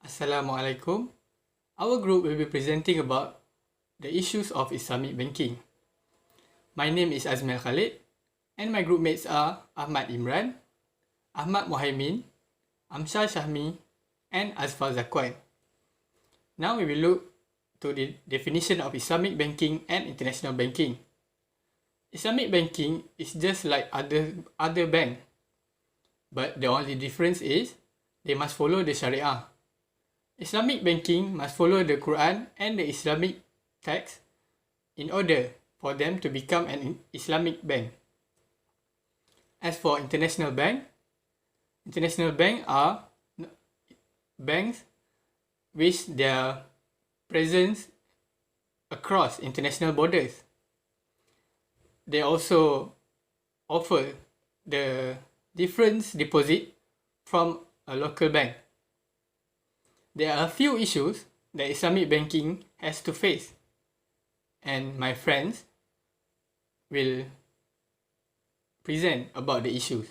Assalamualaikum. Our group will be presenting about the issues of Islamic banking. My name is Azmil Khalid and my group mates are Ahmad Imran, Ahmad Muhaimin, Amsyar Syahmi and Azfar Zaqwan. Now we will look to the definition of Islamic banking and international banking. Islamic banking is just like other bank, but the only difference is they must follow the Sharia. Islamic banking must follow the Quran and the Islamic text in order for them to become an Islamic bank. As for international bank are banks which their presence across international borders. They also offer the different deposit from a local bank. There are a few issues that Islamic banking has to face, and my friends will present about the issues.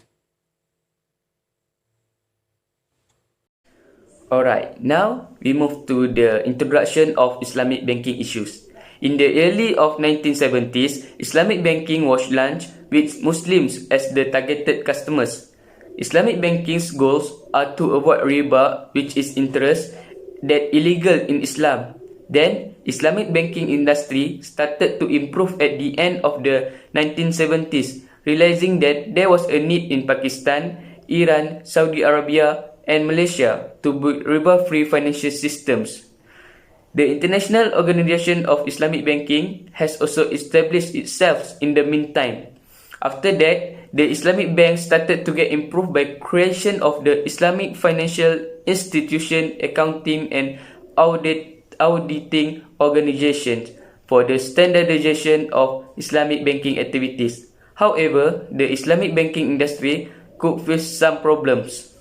Alright, now we move to the introduction of Islamic banking issues. In the early of 1970s, Islamic banking was launched with Muslims as the targeted customers. Islamic banking's goals are to avoid riba, which is interest, that illegal in Islam. Then, Islamic banking industry started to improve at the end of the 1970s, realizing that there was a need in Pakistan, Iran, Saudi Arabia, and Malaysia to build riba-free financial systems. The International Organization of Islamic Banking has also established itself in the meantime. After that, the Islamic bank started to get improved by creation of the Islamic Financial Institution Accounting and Auditing Organizations for the standardization of Islamic banking activities. However, the Islamic banking industry could face some problems.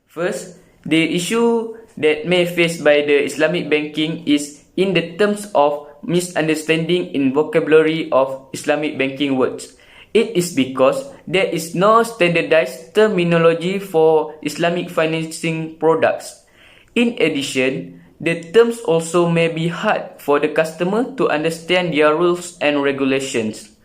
First, the issue that may faced by the Islamic banking is in the terms of misunderstanding in vocabulary of Islamic banking words. It is because there is no standardized terminology for Islamic financing products. In addition, the terms also may be hard for the customer to understand their rules and regulations.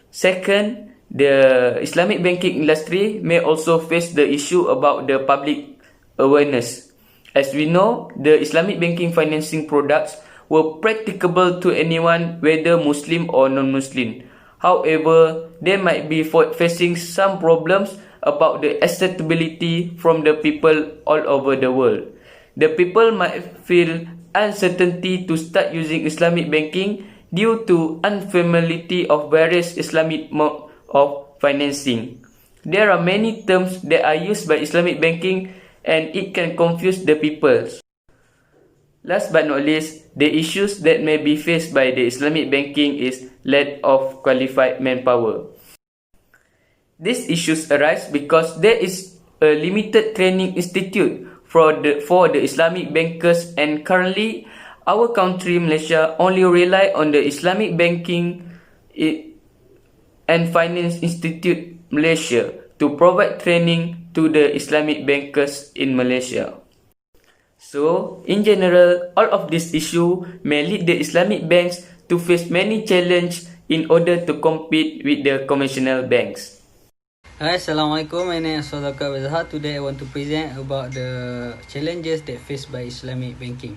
Second, the Islamic banking industry may also face the issue about the public awareness. As we know, the Islamic banking financing products were practicable to anyone, whether Muslim or non-Muslim. However, they might be facing some problems about the acceptability from the people all over the world. The people might feel uncertainty to start using Islamic banking due to unfamiliarity of various Islamic modes of financing. There are many terms that are used by Islamic banking and it can confuse the people. Last but not least, the issues that may be faced by the Islamic banking is lack of qualified manpower. These issues arise because there is a limited training institute for the Islamic bankers, and currently our country, Malaysia, only rely on the Islamic Banking and Finance Institute Malaysia to provide training to the Islamic bankers in Malaysia. So, in general, all of these issues may lead the Islamic banks to face many challenges in order to compete with the conventional banks. Hi, Assalamualaikum. My name is Zaqwan. Today I want to present about the challenges that faced by Islamic banking.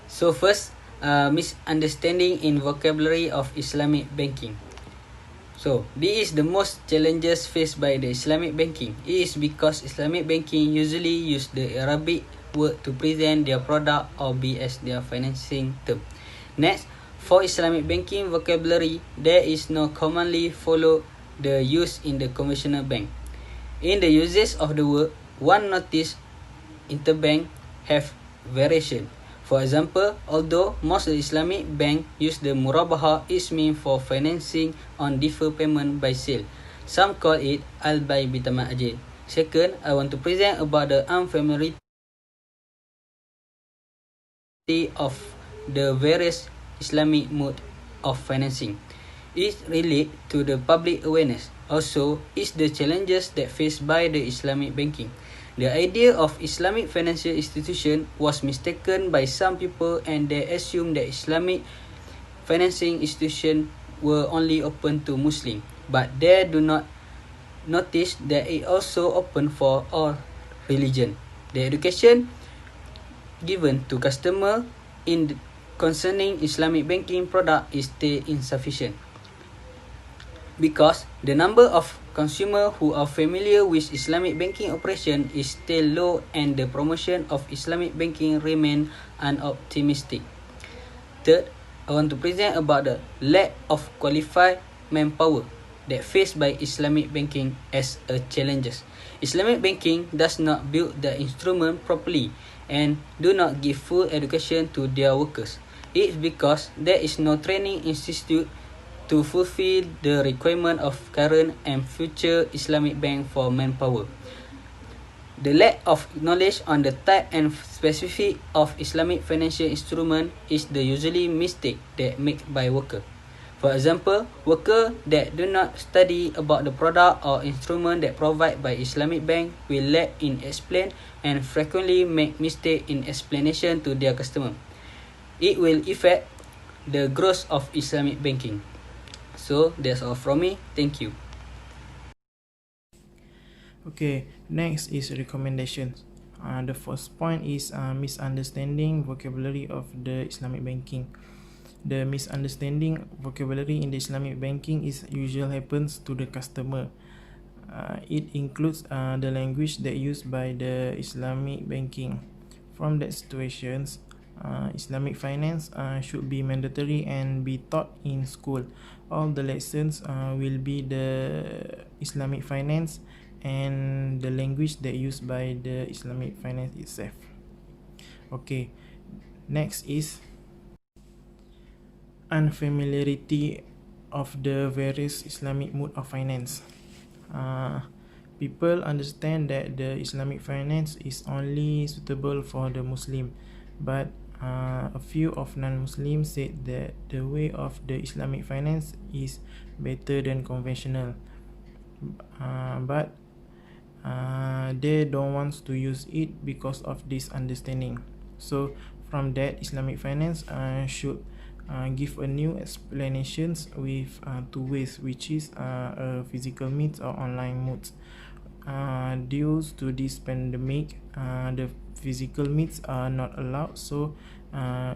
So first, misunderstanding in vocabulary of Islamic banking. So, this is the most challenges faced by the Islamic banking. It is because Islamic banking usually use the Arabic word to present their product or be as their financing term. Next, for Islamic banking vocabulary, there is no commonly follow the use in the conventional bank. In the uses of the word, one notice interbank have variation. For example, although most Islamic bank use the murabaha ismi for financing on deferred payment by sale, some call it al-bay bitaman ajil. Second, I want to present about the unfamiliarity of the various Islamic mode of financing. It relates to the public awareness. also is the challenges that faced by the Islamic banking. The idea of Islamic financial institution was mistaken by some people, and they assumed that Islamic financing institutions were only open to Muslims, but they do not notice that it also open for all religion. The education given to customer in concerning Islamic banking product is still insufficient, because the number of consumers who are familiar with Islamic banking operation is still low, and the promotion of Islamic banking remain unoptimistic. Third, I want to present about the lack of qualified manpower that faced by Islamic banking as a challenges. Islamic banking does not build the instrument properly and do not give full education to their workers. It's because there is no training institute to fulfill the requirement of current and future Islamic bank for manpower. The lack of knowledge on the type and specific of Islamic financial instrument is the usually mistake that made by worker. For example, worker that do not study about the product or instrument that provided by Islamic bank will lack in explain and frequently make mistake in explanation to their customer. It will affect the growth of Islamic banking. So that's all from me. Thank you. Okay, next is recommendations. The first point is misunderstanding vocabulary of the Islamic banking. The misunderstanding vocabulary in the Islamic banking is usually happens to the customer. It includes the language that used by the Islamic banking. From that situations, Islamic finance should be mandatory and be taught in school. All the lessons will be the Islamic finance and the language that used by the Islamic finance itself. Okay, next is unfamiliarity of the various Islamic mode of finance. People understand that the Islamic finance is only suitable for the Muslim, but a few of non-Muslims said that the way of the Islamic finance is better than conventional, but they don't want to use it because of this understanding. So from that, Islamic finance should give a new explanations with two ways, which is a physical means or online modes. Due to this pandemic, the physical means are not allowed, so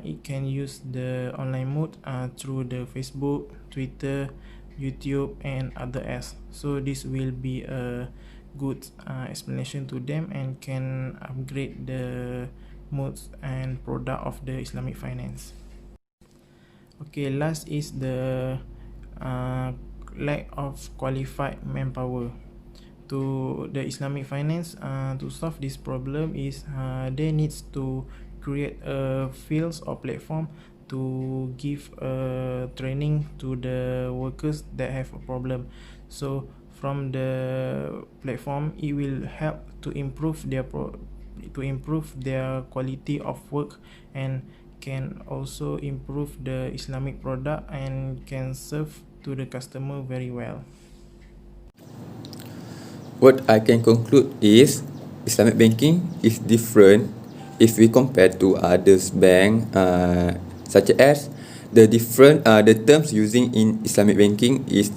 it can use the online mode through the Facebook, Twitter, YouTube and other apps. So this will be a good explanation to them and can upgrade the modes and product of the Islamic finance. Okay, last is the lack of qualified manpower. To the Islamic finance, to solve this problem is they needs to create a fields or platform to give training to the workers that have a problem. So from the platform, it will help to improve their quality of work, and can also improve the Islamic product and can serve to the customer very well. What I can conclude is Islamic banking is different if we compare to others bank, such as the terms using in Islamic banking is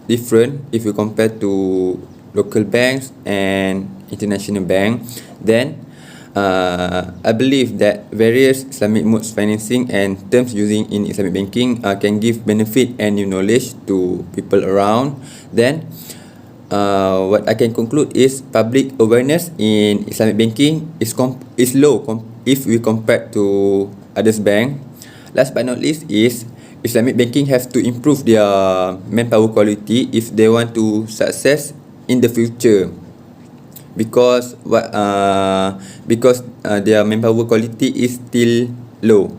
different if you compare to local banks and international bank. Then I believe that various Islamic modes financing and terms using in Islamic banking can give benefit and new knowledge to people around. Then what I can conclude is public awareness in Islamic banking is low if we compare to others bank. Last but not least is Islamic banking have to improve their manpower quality if they want to success in the future, because their manpower quality is still low.